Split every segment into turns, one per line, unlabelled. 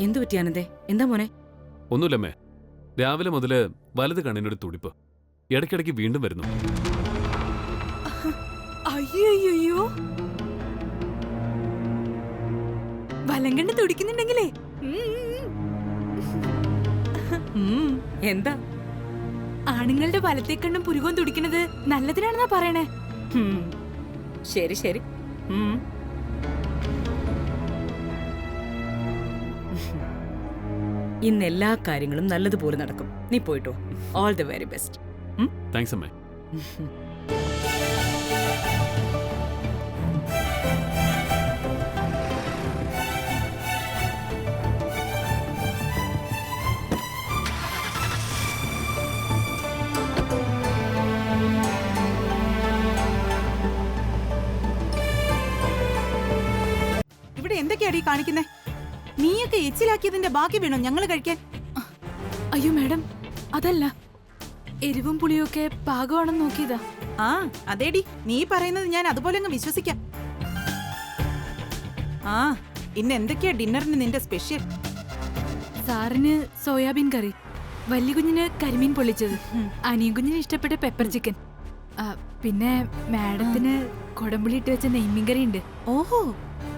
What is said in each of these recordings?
എന്തു പറ്റി ആനന്ദേ? എന്താ മോനെ?
ഒന്നുമില്ലമ്മേ, രാവിലെ മുതല് വലത് കണ്ണിനൊരു തുടിപ്പ് ഇടയ്ക്കിടയ്ക്ക് വീണ്ടും വരുന്നു.
അയ്യോ, വലങ്കണ്ണ് തുടിക്കുന്നുണ്ടെങ്കിലേ
എന്താ?
ആണുങ്ങളുടെ വലത്തേക്കണ്ണും പുരുകവും തുടിക്കുന്നത് നല്ലതിനാണെന്നാ പറയണേ.
ശരി ശരി. ഇന്ന് എല്ലാ കാര്യങ്ങളും നല്ലതുപോലെ നടക്കും. നീ പോയിട്ടോ. All the very best.
Thanks അമ്മേ.
ഇവിടെ എന്തൊക്കെയാടി കാണിക്കുന്നേ? നീയൊക്കെ എച്ചിലാക്കിയതിന്റെ ബാക്കി വേണോ ഞങ്ങള് കഴിക്കാൻ? അയ്യോ മാഡം, അതല്ല, എരിവും പുളിയൊക്കെ പാകമാണെന്ന് നോക്കിയതാ. ആ അതേടി, നീ പറയുന്നത് ഞാൻ അതുപോലെ അങ്ങ് വിശ്വസിക്കാം. ആ ഇന്ന് എന്തൊക്കെയാ ഡിന്നറിന് നിന്റെ സ്പെഷ്യൽ? സാറിന് സോയാബീൻ കറി, വലിയ കുഞ്ഞിന് കരിമീൻ പൊള്ളിച്ചത്, അനിയൻ കുഞ്ഞിന് ഇഷ്ടപ്പെട്ട പെപ്പർ ചിക്കൻ, പിന്നെ മാഡത്തിന് കൊടമ്പുളി ഇട്ട് വെച്ച നെയ്മീൻ കറി ഉണ്ട്. ഓഹോ,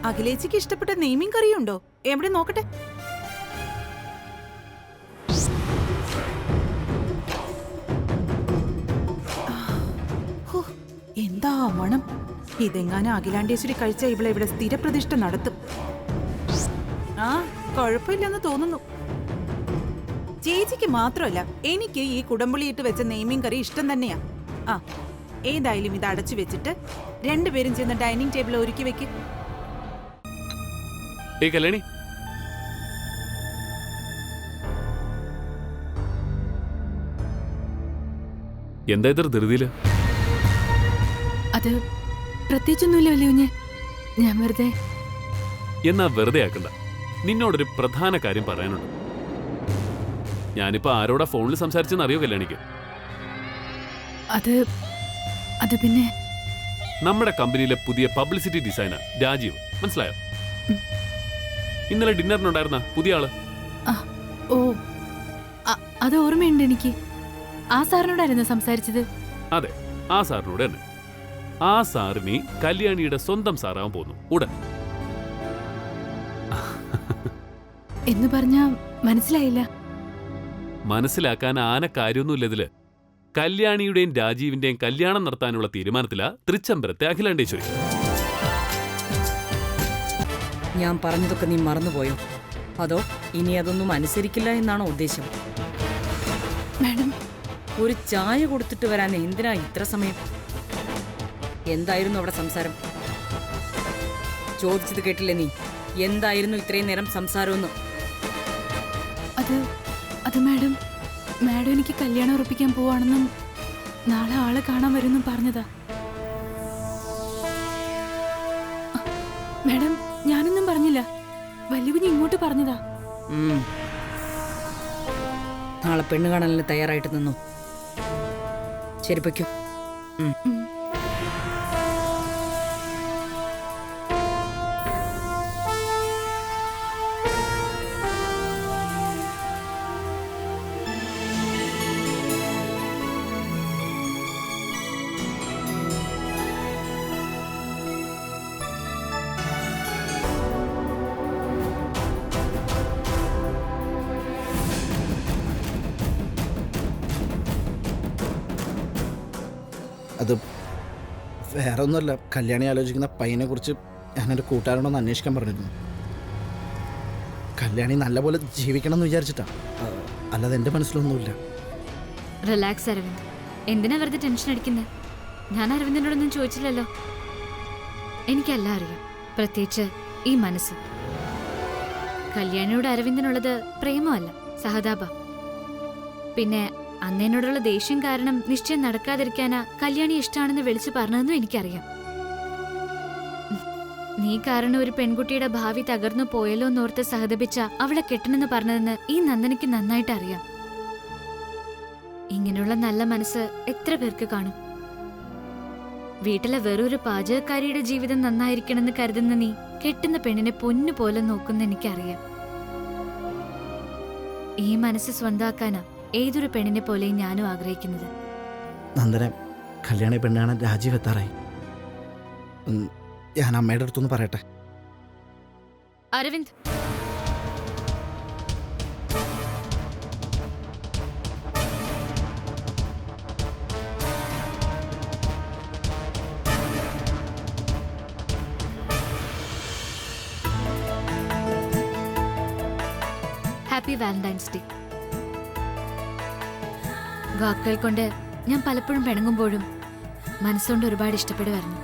അഖിലേച്ചിക്ക് ഇഷ്ടപ്പെട്ട നെയ്മീൻ കറിയുണ്ടോ? എവിടെ നോക്കട്ടെ. എന്താ മണം! ഇതെങ്ങാനും അഖിലാണ്ടേശ്വരി കഴിച്ച ഇവളെ ഇവിടെ സ്ഥിരപ്രതിഷ്ഠ നടത്തും. ആ കുഴപ്പമില്ലെന്ന് തോന്നുന്നു. ചേച്ചിക്ക് മാത്രമല്ല, എനിക്ക് ഈ കുടംപുളിയിട്ട് വെച്ച നെയ്മീൻ കറി ഇഷ്ടം തന്നെയാ. ആ ഏതായാലും ഇത് അടച്ചു വെച്ചിട്ട് രണ്ടുപേരും ചെന്ന് ഡൈനിങ് ടേബിൾ ഒരുക്കി വെക്ക്.
കല്യാണി, എന്താ ഇത്ര ധൃതിയില്?
അത് പ്രത്യേകിച്ചൊന്നുമില്ല വലിയ കുഞ്ഞ്, ഞാൻ വെറുതെ.
എന്നാ വെറുതെ ആക്കണ്ട, നിന്നോടൊരു പ്രധാന കാര്യം പറയാനുണ്ട്. ഞാനിപ്പോ ആരോടാ ഫോണിൽ സംസാരിച്ചെന്ന് അറിയോ കല്യാണിക്ക്?
അത് പിന്നെ
നമ്മുടെ കമ്പനിയിലെ പുതിയ പബ്ലിസിറ്റി ഡിസൈനർ രാജീവ്, മനസ്സിലായോ? ഇന്നലെ ഡിന്നറിനുണ്ടായിരുന്ന പുതിയ ആള്.
ഓ, അത് ഓർമ്മയുണ്ട് എനിക്ക്. ആ സാറിനോടായിരുന്നു സംസാരിച്ചത്?
അതെ, ആ സാറിനോട് തന്നെ. ആ സാറിനി കല്യാണിയുടെ സ്വന്തം സാറാവാൻ പോകുന്നു ഉടൻ.
എന്ന് പറഞ്ഞാ മനസ്സിലായില്ല.
മനസ്സിലാക്കാൻ ആന കാര്യമൊന്നുമില്ല ഇതില്. കല്യാണിയുടെയും രാജീവിന്റെയും കല്യാണം നടത്താനുള്ള തീരുമാനത്തിലാ തൃച്ചംബരത്തെ അഖിലാണ്ടേശ്വരി.
ഞാൻ പറഞ്ഞതൊക്കെ നീ മറന്നുപോയോ? അതോ ഇനി അതൊന്നും അനുസരിക്കില്ല എന്നാണോ ഉദ്ദേശം?
മാഡം,
ഒരു ചായ കൊടുത്തിട്ട് വരാൻ എന്തിനാ ഇത്ര സമയം? എന്തായിരുന്നു അവിടെ സംസാരം? ചോദിച്ചത് കേട്ടില്ലേ നീ? എന്തായിരുന്നു ഇത്രയും നേരം സംസാരമൊന്നും?
അത് മാഡം എനിക്ക് കല്യാണം ഉറപ്പിക്കാൻ പോവാണെന്നും നാളെ ആളെ കാണാൻ വരുമെന്നും പറഞ്ഞതാ. മാഡം, ഞാനൊന്നും പറഞ്ഞില്ല, വലിയ കുഞ്ഞ് ഇങ്ങോട്ട് പറഞ്ഞതാ.
നാളെ പെണ്ണ് കാണലിന് തയ്യാറായിട്ട് നിന്നു. ശരിപ്പയ്ക്കോ.
അത് വേറെ ഒന്നുമല്ല, കല്യാണി ആലോചിക്കുന്ന പയ്യനെ കുറിച്ച് ഞാൻ എൻ്റെ കൂട്ടുകാരോടൊന്ന് അന്വേഷിക്കാൻ പറഞ്ഞിരുന്നു. കല്യാണി നല്ലപോലെ ജീവിക്കണം എന്ന് വിചാരിച്ചിട്ടാണ്, അല്ലാതെ എൻ്റെ മനസ്സിലൊന്നുമില്ല.
റിലാക്സ് അരവിന്ദ്, എന്തിനാ വെറുതെ ടെൻഷൻ അടിക്കുന്നത്? ഞാൻ അരവിന്ദിനോടൊന്നും ചോദിച്ചില്ലല്ലോ. എനിക്കെല്ലാം അറിയാം, പ്രത്യേകിച്ച് ഈ മനസ്സ്. കല്യാണിയോട് അരവിന്ദിനുള്ളത് പ്രേമമല്ല, സഹതാപ. പിന്നെ അന്നേനോടുള്ള ദേഷ്യം കാരണം നിശ്ചയം നടക്കാതിരിക്കാനാ കല്യാണി ഇഷ്ടമാണെന്ന് വിളിച്ചു പറഞ്ഞതെന്നും എനിക്കറിയാം. നീ കാരണം ഒരു പെൺകുട്ടിയുടെ ഭാവി തകർന്നു പോയല്ലോ എന്നോർത്ത് സഹതപിച്ച അവളെ കെട്ടണമെന്ന് പറഞ്ഞതെന്ന് ഈ നന്ദനയ്ക്ക് നന്നായിട്ട് അറിയാം. ഇങ്ങനെയുള്ള നല്ല മനസ്സ് എത്ര പേർക്ക് കാണും? വീട്ടിലെ വെറൊരു പാചകക്കാരിയുടെ ജീവിതം നന്നായിരിക്കണമെന്ന് കരുതുന്ന നീ കെട്ടുന്ന പെണ്ണിനെ പൊന്നു പോലെ നോക്കുന്ന എനിക്കറിയാം. ഈ മനസ്സ് സ്വന്താക്കാനാ ഏതൊരു പെണ്ണിനെ പോലെയും ഞാനും ആഗ്രഹിക്കുന്നത്.
നന്ദന, കല്യാണി പെണ്ണ് കാണാൻ രാജീവ് എത്താറായി. ഞാൻ അമ്മയുടെ അടുത്തൊന്ന് പറയട്ടെ.
Aravind, happy valentine's day. വാക്കുകൾ കൊണ്ട് ഞാൻ പലപ്പോഴും പിണങ്ങുമ്പോഴും മനസ്സുകൊണ്ട് ഒരുപാട് ഇഷ്ടപ്പെടുമായിരുന്നു.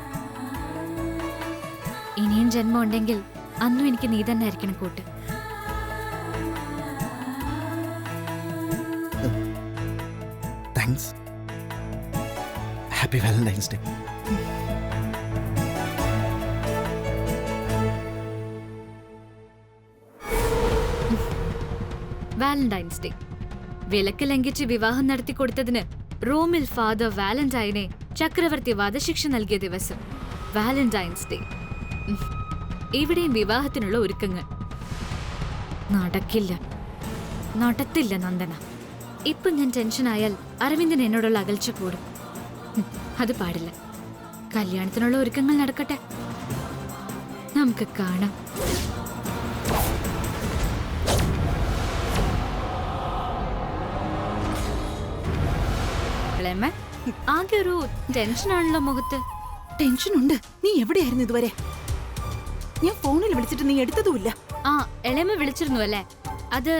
ഇനിയും ജന്മം ഉണ്ടെങ്കിൽ അന്നും എനിക്ക് നീ തന്നെ ആയിരിക്കണം കൂട്ട്.
Thanks. Happy valentine's day.
Valentine's day. വിലക്ക് ലംഘിച്ച് വിവാഹം നടത്തി കൊടുത്തതിന് റോമിൽ ഫാദർ വാലന്റൈനെ ചക്രവർത്തി വധശിക്ഷ നൽകിയ ദിവസം വാലന്റൈൻസ് ഡേ. ഇവിടെയും വിവാഹത്തിനുള്ള ഒരുക്കങ്ങൾ. നടക്കില്ല, നടത്തില്ല നന്ദന. ഇപ്പൊ ഞാൻ ടെൻഷനായാൽ അരവിന്ദൻ എന്നോടുള്ള അകൽച്ച കൂടും. അത് പാടില്ല. കല്യാണത്തിനുള്ള ഒരുക്കങ്ങൾ നടക്കട്ടെ, നമുക്ക് കാണാം. ആകെ ഒരു ടെൻഷനാണല്ലോ മുഖത്ത്.
ടെൻഷനുണ്ട്. നീ എവിടെയായിരുന്നു ഇതുവരെ? ഞാൻ ഫോണിൽ വിളിച്ചിട്ട് നീ എടുത്തതുമില്ല.
ആ, എളേമ്മ വിളിച്ചിരുന്നു അല്ലേ? അത്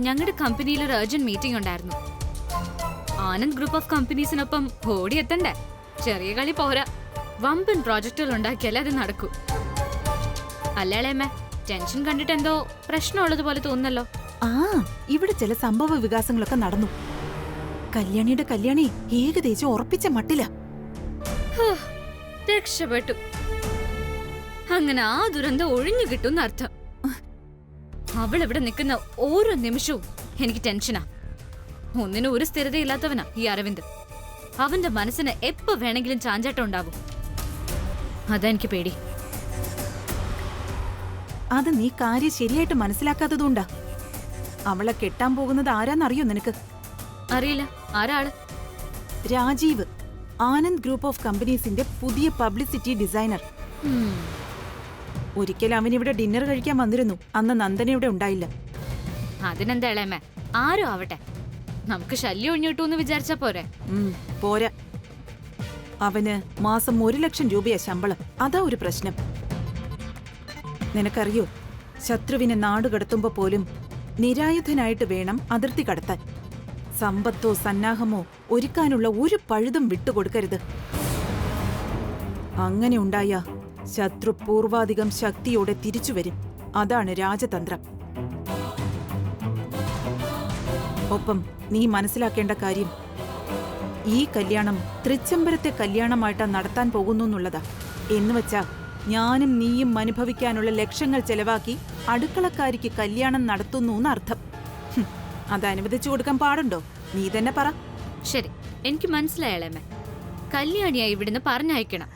ഞങ്ങളുടെ കമ്പനിയിൽ ഒരു അർജന്റ് മീറ്റിംഗ് ഉണ്ടായിരുന്നു. ആനന്ദ് ഗ്രൂപ്പ് ഓഫ് കമ്പനീസിനൊപ്പം ഓടിയെത്തണ്ടേ? ചെറിയ കളി പോരാ, വമ്പൻ പ്രോജക്റ്റുകൾ ഉണ്ടാക്കിയാലേ അത് നടക്കൂ. അല്ല എളേമ്മ, ടെൻഷൻ കണ്ടിട്ട് എന്തോ പ്രശ്നമുള്ളതുപോലെ തോന്നുന്നല്ലോ.
ആ, ഇവിടെ ചില സംഭവ വികാസങ്ങളൊക്കെ നടന്നു. കല്യാണിയുടെ കല്യാണി ഏകദേശം ഉറപ്പിച്ച മട്ടില്ല.
രക്ഷപ്പെട്ടു. അങ്ങനെ ആ ദുരന്തം ഒഴിഞ്ഞു കിട്ടുന്ന അർത്ഥം. അവൾ ഇവിടെ നിൽക്കുന്ന ഓരോ നിമിഷവും എനിക്ക് ടെൻഷനാ. ഒന്നിനും ഒരു സ്ഥിരതയില്ലാത്തവനാ ഈ അരവിന്ദ്. അവന്റെ മനസ്സിന് എപ്പോ വേണമെങ്കിലും ചാഞ്ചാട്ടം ഉണ്ടാവും. അതാ എനിക്ക് പേടി.
അത് നീ കാര്യം ശരിയായിട്ട് മനസ്സിലാക്കാത്തതുകൊണ്ടാ. അവളെ കെട്ടാൻ പോകുന്നത് ആരാന്നറിയോ നിനക്ക്?
അറിയില്ല. ആരാള്?
രാജീവ്, ആനന്ദ് ഗ്രൂപ്പ് ഓഫ് കമ്പനീസിന്റെ പുതിയ പബ്ലിസിറ്റി ഡിസൈനർ. ഒരിക്കൽ അവനിവിടെ ഡിന്നർ കഴിക്കാൻ വന്നിരുന്നു. അന്ന് നന്ദന ഇവിടെ ഉണ്ടായില്ല.
അതിനെന്താ ഇളയമ്മ, ആരും ആവട്ടെ, നമുക്ക് ശല്യം ഒഴിഞ്ഞിട്ടു എന്ന് വിചാരിച്ചാ പോരെ?
പോരാ. അവന് മാസം 1 ലക്ഷം രൂപയാ ശമ്പളം. അതാ ഒരു പ്രശ്നം. നിനക്കറിയോ, ശത്രുവിനെ നാടുകടത്തുമ്പോ പോലും നിരായുധനായിട്ട് വേണം അതിർത്തി കടത്താൻ. സമ്പത്തോ സന്നാഹമോ ഒരുക്കാനുള്ള ഒരു പഴുതും വിട്ടുകൊടുക്കരുത്. അങ്ങനെ ഉണ്ടായ ശത്രു പൂർവാധികം ശക്തിയോടെ തിരിച്ചുവരും. അതാണ് രാജതന്ത്രം. ഒപ്പം നീ മനസ്സിലാക്കേണ്ട കാര്യം, ഈ കല്യാണം തൃച്ചംബരത്തെ കല്യാണമായിട്ടാ നടത്താൻ പോകുന്നു എന്നുള്ളതാ. എന്നുവെച്ചാ ഞാനും നീയും അനുഭവിക്കാനുള്ള ലക്ഷങ്ങൾ ചെലവാക്കി അടുക്കളക്കാരിക്ക് കല്യാണം നടത്തുന്നു എന്നർത്ഥം. അത് അനുവദിച്ചു കൊടുക്കാൻ പാടുണ്ടോ? നീ തന്നെ പറ.
ശരി, എനിക്ക് മനസ്സിലായളേമ്മ. കല്യാണിയായി ഇവിടുന്ന് പറഞ്ഞയക്കണം.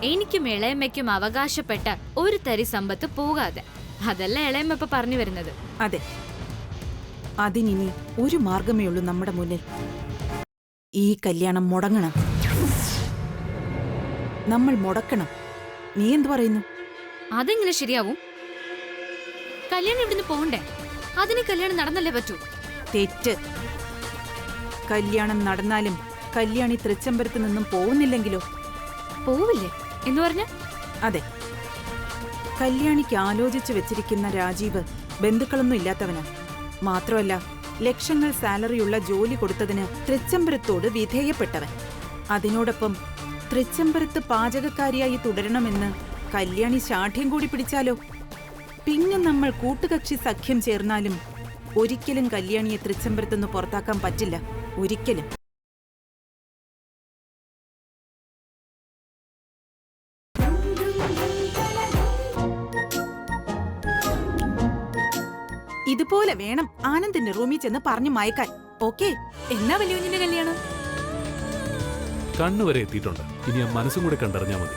എനിക്കും ഇളയമ്മയ്ക്കും അവകാശപ്പെട്ട ഒരു തരി സമ്പത്ത് പോകാതെ. അതല്ല ഇളയമ്മ ഇപ്പൊ പറഞ്ഞു വരുന്നത്.
അതെ, അതിനി ഒരു മാർഗമേ ഉള്ളൂ നമ്മുടെ മുന്നിൽ. ഈ കല്യാണം മുടങ്ങണം. നമ്മൾ മുടക്കണം. നീ എന്തു പറയുന്നു?
അതെങ്ങനെ ശരിയാവും? കല്യാണം ഇവിടുന്ന് പോകണ്ടേ? അതിന് കല്യാണം നടന്നല്ലേ പറ്റൂ?
തെറ്റ്. കല്യാണം നടന്നാലും കല്യാണി തൃച്ചംബരത്ത് നിന്നും പോകുന്നില്ലെങ്കിലോ?
പോവില്ലേ എന്ന് പറഞ്ഞ?
അതെ, കല്യാണിക്ക് ആലോചിച്ചു വെച്ചിരിക്കുന്ന രാജീവ് ബന്ധുക്കളൊന്നും ഇല്ലാത്തവനാ. മാത്രമല്ല, ലക്ഷങ്ങൾ സാലറിയുള്ള ജോലി കൊടുത്തതിന് തൃച്ചംബരത്തോട് വിധേയപ്പെട്ടവൻ. അതിനോടൊപ്പം തൃച്ചംബരത്ത് പാചകക്കാരിയായി തുടരണമെന്ന് കല്യാണി ശാഠ്യം കൂടി പിടിച്ചാലോ? പിന്നെ നമ്മൾ കൂട്ടുകക്ഷി സഖ്യം ചേർന്നാലും ഒരിക്കലും കല്യാണിയെ തൃച്ചംബരത്തുനിന്ന് പുറത്താക്കാൻ പറ്റില്ല. ഒരിക്കലും. ഇതുപോലെ വേണം ആനന്ദിന്റെ റൂമിൽ ചെന്ന് പറഞ്ഞു മയക്കാൻ. ഓക്കേ?
എന്നാ വലിയ കുഞ്ഞിന്റെ കല്യാണം?
കണ്ണുവരെ എത്തിയിട്ടുണ്ട്. ഇനി ആ മനസ്സും കൂടെ കണ്ടറിഞ്ഞാൽ മതി.